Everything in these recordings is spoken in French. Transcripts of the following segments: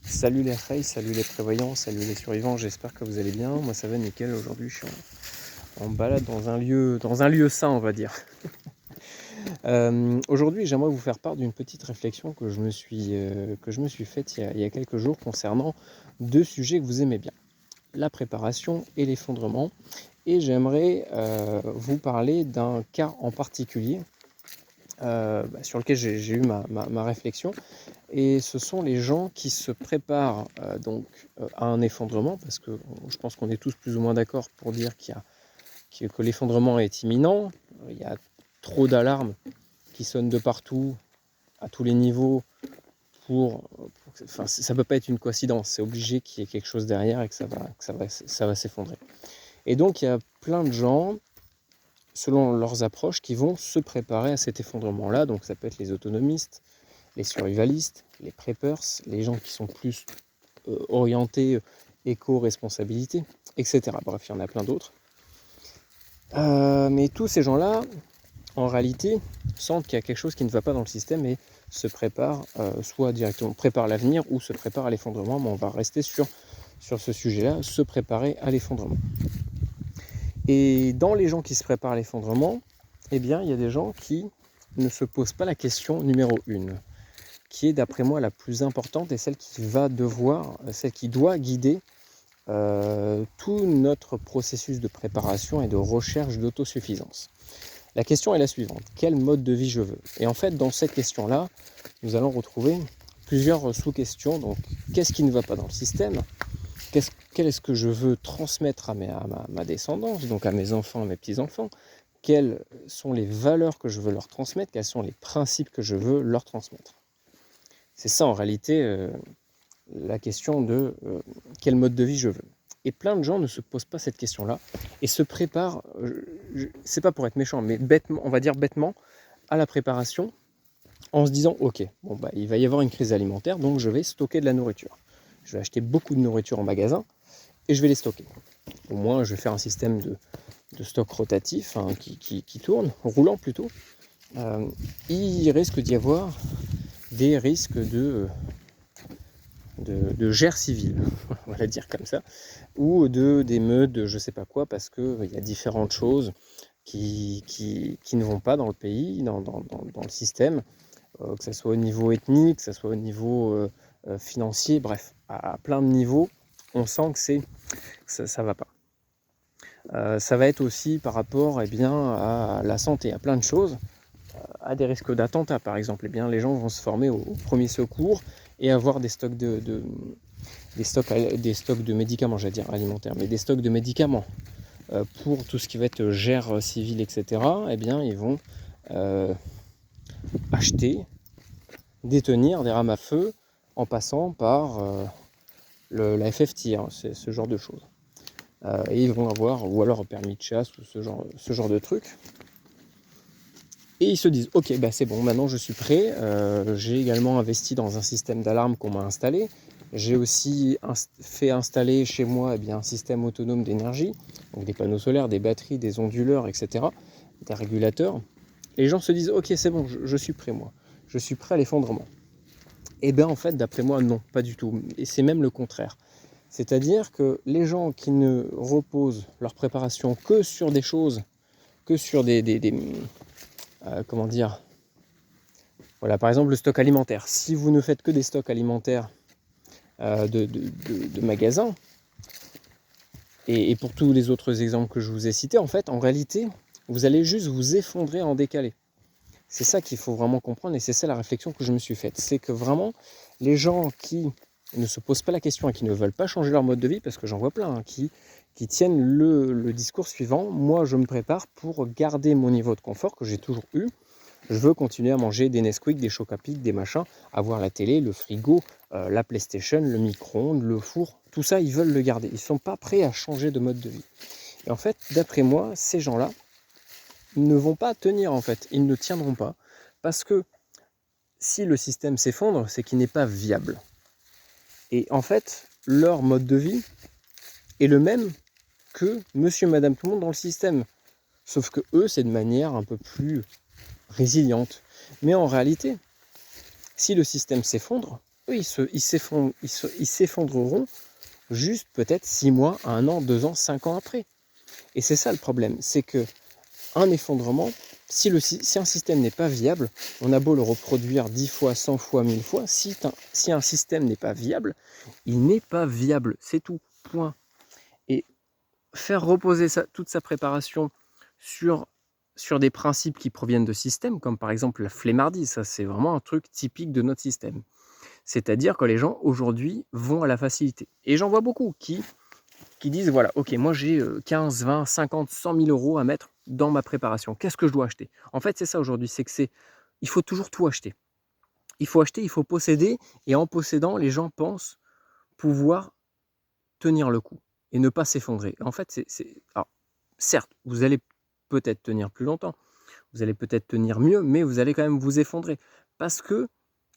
Salut les Rey, salut les prévoyants, salut les survivants, j'espère que vous allez bien. Moi ça va nickel, aujourd'hui je suis en balade dans un lieu sain, on va dire. Aujourd'hui j'aimerais vous faire part d'une petite réflexion que je me suis faite il y a quelques jours concernant deux sujets que vous aimez bien, la préparation et l'effondrement. Et j'aimerais vous parler d'un cas en particulier sur lequel j'ai eu ma réflexion. Et ce sont les gens qui se préparent à un effondrement, parce que je pense qu'on est tous plus ou moins d'accord pour dire que l'effondrement est imminent. Il y a trop d'alarmes qui sonnent de partout, à tous les niveaux, ça ne peut pas être une coïncidence, c'est obligé qu'il y ait quelque chose derrière et que ça va s'effondrer. Et donc il y a plein de gens, selon leurs approches, qui vont se préparer à cet effondrement-là. Donc ça peut être les autonomistes, les survivalistes, les preppers, les gens qui sont plus orientés éco-responsabilité, etc. Bref, il y en a plein d'autres. Mais tous ces gens-là, en réalité, sentent qu'il y a quelque chose qui ne va pas dans le système et se préparent, soit directement préparent l'avenir ou se préparent à l'effondrement. Mais on va rester sur ce sujet-là, se préparer à l'effondrement. Et dans les gens qui se préparent à l'effondrement, eh bien, il y a des gens qui ne se posent pas la question numéro 1, qui est d'après moi la plus importante et celle qui doit guider tout notre processus de préparation et de recherche d'autosuffisance. La question est la suivante: quel mode de vie je veux? Et en fait, dans cette question-là, nous allons retrouver plusieurs sous-questions. Donc, qu'est-ce qui ne va pas dans le système? Quel est-ce que je veux transmettre à ma descendance, donc à mes enfants, à mes petits-enfants? Quelles sont les valeurs que je veux leur transmettre? Quels sont les principes que je veux leur transmettre? C'est ça en réalité la question de quel mode de vie je veux. Et plein de gens ne se posent pas cette question-là et se préparent, c'est pas pour être méchant, mais bêtement, on va dire bêtement, à la préparation en se disant ok, il va y avoir une crise alimentaire, donc je vais stocker de la nourriture. Je vais acheter beaucoup de nourriture en magasin et je vais les stocker. Au moins, je vais faire un système de stock rotatif qui tourne, roulant plutôt. Il risque d'y avoir des risques de guerre civile, on va dire comme ça, ou d'émeutes, de je sais pas quoi, parce qu'il y a différentes choses qui ne vont pas dans le pays, dans le système, que ce soit au niveau ethnique, que ce soit au niveau financier, bref, à plein de niveaux, on sent que ça va pas. Ça va être aussi par rapport à la santé, à plein de choses, à des risques d'attentat par exemple. Les gens vont se former au premier secours et avoir des stocks de médicaments, j'allais dire alimentaires, mais des stocks de médicaments pour tout ce qui va être guerre civile, etc. Ils vont acheter, détenir des rames à feu en passant par la FFT, c'est ce genre de choses. Et ils vont avoir, ou alors permis de chasse, ou ce genre de trucs. Et ils se disent, ok, c'est bon, maintenant je suis prêt. J'ai également investi dans un système d'alarme qu'on m'a installé. J'ai aussi fait installer chez moi un système autonome d'énergie, donc des panneaux solaires, des batteries, des onduleurs, etc., des régulateurs. Et les gens se disent, ok, c'est bon, je suis prêt, moi. Je suis prêt à l'effondrement. Et en fait, d'après moi, non, pas du tout. Et c'est même le contraire. C'est-à-dire que les gens qui ne reposent leur préparation que sur des choses, que sur comment dire, voilà, par exemple le stock alimentaire. Si vous ne faites que des stocks alimentaires de magasins, et pour tous les autres exemples que je vous ai cités, en fait, en réalité, vous allez juste vous effondrer en décalé. C'est ça qu'il faut vraiment comprendre, et c'est ça la réflexion que je me suis faite. C'est que vraiment, les gens qui ne se posent pas la question et qui ne veulent pas changer leur mode de vie, parce que j'en vois plein, qui tiennent le discours suivant: moi je me prépare pour garder mon niveau de confort que j'ai toujours eu. Je veux continuer à manger des Nesquik, des Chocapic, des machins, avoir la télé, le frigo, la PlayStation, le micro-ondes, le four, tout ça, ils veulent le garder. Ils ne sont pas prêts à changer de mode de vie. Et en fait, d'après moi, ces gens-là ne vont pas tenir, en fait. Ils ne tiendront pas. Parce que si le système s'effondre, c'est qu'il n'est pas viable. Et en fait, leur mode de vie est le même que monsieur, madame, tout le monde dans le système. Sauf que eux, c'est de manière un peu plus résiliente. Mais en réalité, si le système s'effondre, eux, ils s'effondreront juste peut-être 6 mois, 1 an, 2 ans, 5 ans après. Et c'est ça le problème, c'est que un effondrement, si un système n'est pas viable, on a beau le reproduire 10 fois, 100 fois, 1000 fois, si un système n'est pas viable, il n'est pas viable, c'est tout, point. Et faire reposer toute sa préparation sur des principes qui proviennent de systèmes, comme par exemple la flemmardise, ça c'est vraiment un truc typique de notre système. C'est-à-dire que les gens aujourd'hui vont à la facilité. Et j'en vois beaucoup qui disent, voilà, ok, moi j'ai 15, 20, 50, 100 000 euros à mettre dans ma préparation. Qu'est-ce que je dois acheter? En fait, c'est ça aujourd'hui, il faut toujours tout acheter. Il faut acheter, il faut posséder, et en possédant, les gens pensent pouvoir tenir le coup et ne pas s'effondrer. En fait, alors, certes, vous allez peut-être tenir plus longtemps, vous allez peut-être tenir mieux, mais vous allez quand même vous effondrer. Parce que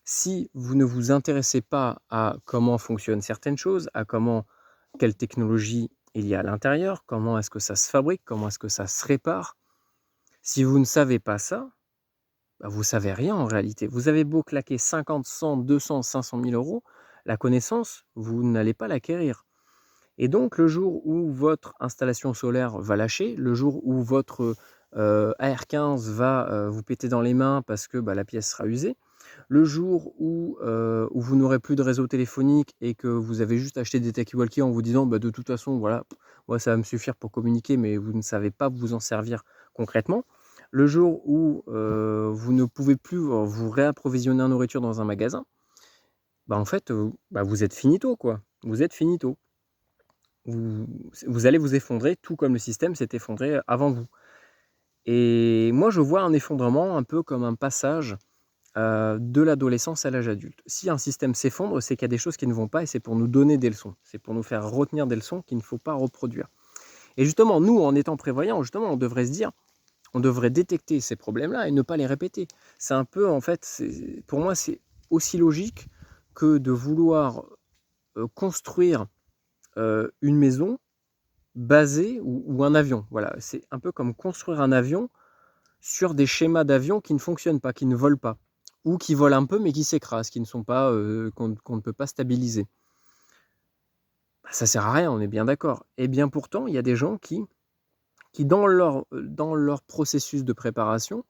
si vous ne vous intéressez pas à comment fonctionnent certaines choses, à quelle technologie il y a à l'intérieur, comment est-ce que ça se fabrique, comment est-ce que ça se répare, si vous ne savez pas ça, bah vous ne savez rien en réalité. Vous avez beau claquer 50, 100, 200, 500 000 euros, la connaissance, vous n'allez pas l'acquérir. Et donc, le jour où votre installation solaire va lâcher, le jour où votre AR15 va vous péter dans les mains parce que la pièce sera usée, le jour où vous n'aurez plus de réseau téléphonique et que vous avez juste acheté des talkie-walkie en vous disant de toute façon, voilà, moi ça va me suffire pour communiquer, mais vous ne savez pas vous en servir concrètement, le jour où vous ne pouvez plus vous réapprovisionner en nourriture dans un magasin, en fait, vous êtes finito, quoi. Vous êtes finito. Vous allez vous effondrer, tout comme le système s'est effondré avant vous. Et moi, je vois un effondrement un peu comme un passage de l'adolescence à l'âge adulte. Si un système s'effondre, c'est qu'il y a des choses qui ne vont pas et c'est pour nous donner des leçons. C'est pour nous faire retenir des leçons qu'il ne faut pas reproduire. Et justement, nous, en étant prévoyants, justement, on devrait se dire, on devrait détecter ces problèmes-là et ne pas les répéter. C'est un peu, en fait, pour moi, c'est aussi logique que de vouloir construire une maison basée ou un avion. Voilà, c'est un peu comme construire un avion sur des schémas d'avion qui ne fonctionnent pas, qui ne volent pas, ou qui volent un peu mais qui s'écrasent, qui ne sont pas, qu'on ne peut pas stabiliser. Ça sert à rien, on est bien d'accord. Et bien pourtant, il y a des gens qui dans leur processus de préparation,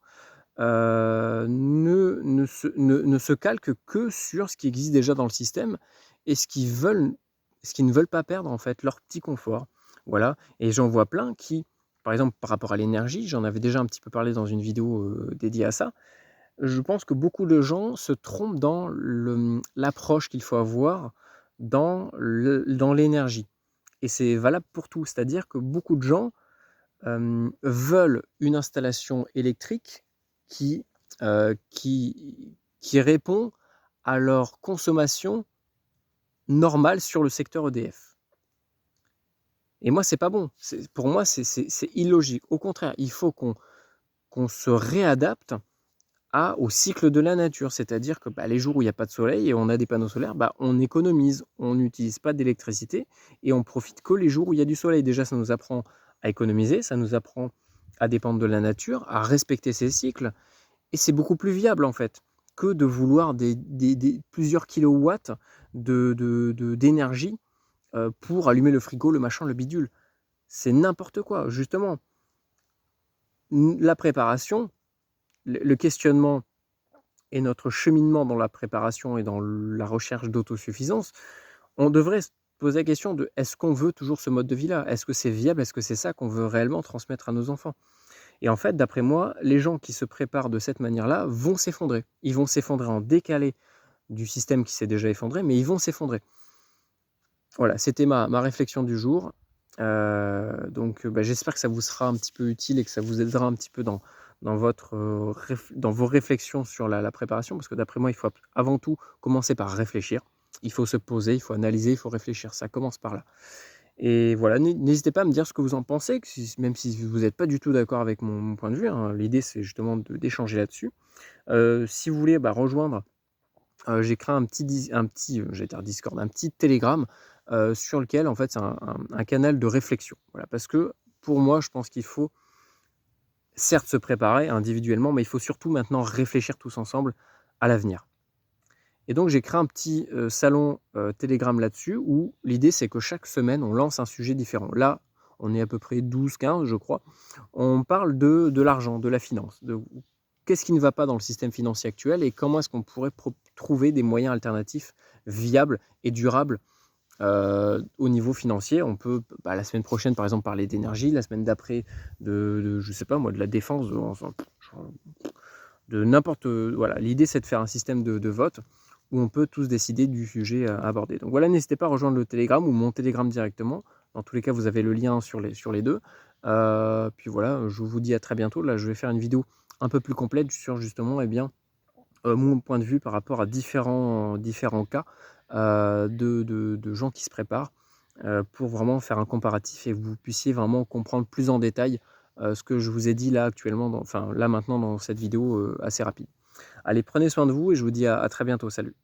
ne se calquent que sur ce qui existe déjà dans le système et ce qu'ils ne veulent pas perdre en fait, leur petit confort. Voilà, et j'en vois plein qui, par exemple, par rapport à l'énergie, j'en avais déjà un petit peu parlé dans une vidéo, dédiée à ça. Je pense que beaucoup de gens se trompent dans l'approche qu'il faut avoir dans l'énergie, et c'est valable pour tout. C'est-à-dire que beaucoup de gens, veulent une installation électrique qui, qui répond à leur consommation normale sur le secteur EDF. Et moi, c'est pas bon. Pour moi, c'est illogique. Au contraire, il faut qu'on se réadapte au cycle de la nature. C'est-à-dire que les jours où il n'y a pas de soleil et on a des panneaux solaires, on économise, on n'utilise pas d'électricité et on profite que les jours où il y a du soleil. Déjà, ça nous apprend à économiser, ça nous apprend à dépendre de la nature, à respecter ces cycles. Et c'est beaucoup plus viable, en fait, que de vouloir plusieurs kilowatts d'énergie pour allumer le frigo, le machin, le bidule. C'est n'importe quoi, justement. La préparation, le questionnement et notre cheminement dans la préparation et dans la recherche d'autosuffisance, on devrait se poser la question de: est-ce qu'on veut toujours ce mode de vie-là? Est-ce que c'est viable? Est-ce que c'est ça qu'on veut réellement transmettre à nos enfants? Et en fait, d'après moi, les gens qui se préparent de cette manière-là vont s'effondrer. Ils vont s'effondrer en décalé du système qui s'est déjà effondré, mais ils vont s'effondrer. Voilà, c'était ma réflexion du jour. Donc j'espère que ça vous sera un petit peu utile et que ça vous aidera un petit peu dans vos réflexions sur la préparation, parce que d'après moi, il faut avant tout commencer par réfléchir. Il faut se poser, il faut analyser, il faut réfléchir. Ça commence par là. Et voilà, n'hésitez pas à me dire ce que vous en pensez, même si vous n'êtes pas du tout d'accord avec mon point de vue, hein. L'idée, c'est justement d'échanger là-dessus. Si vous voulez rejoindre, j'ai créé un petit j'allais dire Discord, un petit Telegram, sur lequel, en fait, c'est un canal de réflexion. Voilà, parce que pour moi, je pense qu'il faut certes se préparer individuellement, mais il faut surtout maintenant réfléchir tous ensemble à l'avenir. Et donc j'ai créé un petit salon Telegram là-dessus où l'idée c'est que chaque semaine on lance un sujet différent. Là, on est à peu près 12-15 je crois. On parle de l'argent, de la finance, de qu'est-ce qui ne va pas dans le système financier actuel et comment est-ce qu'on pourrait trouver des moyens alternatifs viables et durables au niveau financier. On peut, la semaine prochaine, par exemple, parler d'énergie, la semaine d'après, je sais pas moi, de la défense, de n'importe. Voilà, l'idée, c'est de faire un système de vote où on peut tous décider du sujet abordé. Donc voilà, n'hésitez pas à rejoindre le Telegram ou mon Telegram directement. Dans tous les cas, vous avez le lien sur les deux. Puis voilà, je vous dis à très bientôt. Là, je vais faire une vidéo un peu plus complète sur justement, mon point de vue par rapport à différents cas de gens qui se préparent pour vraiment faire un comparatif et que vous puissiez vraiment comprendre plus en détail ce que je vous ai dit là actuellement, là maintenant dans cette vidéo assez rapide. Allez, prenez soin de vous et je vous dis à très bientôt. Salut.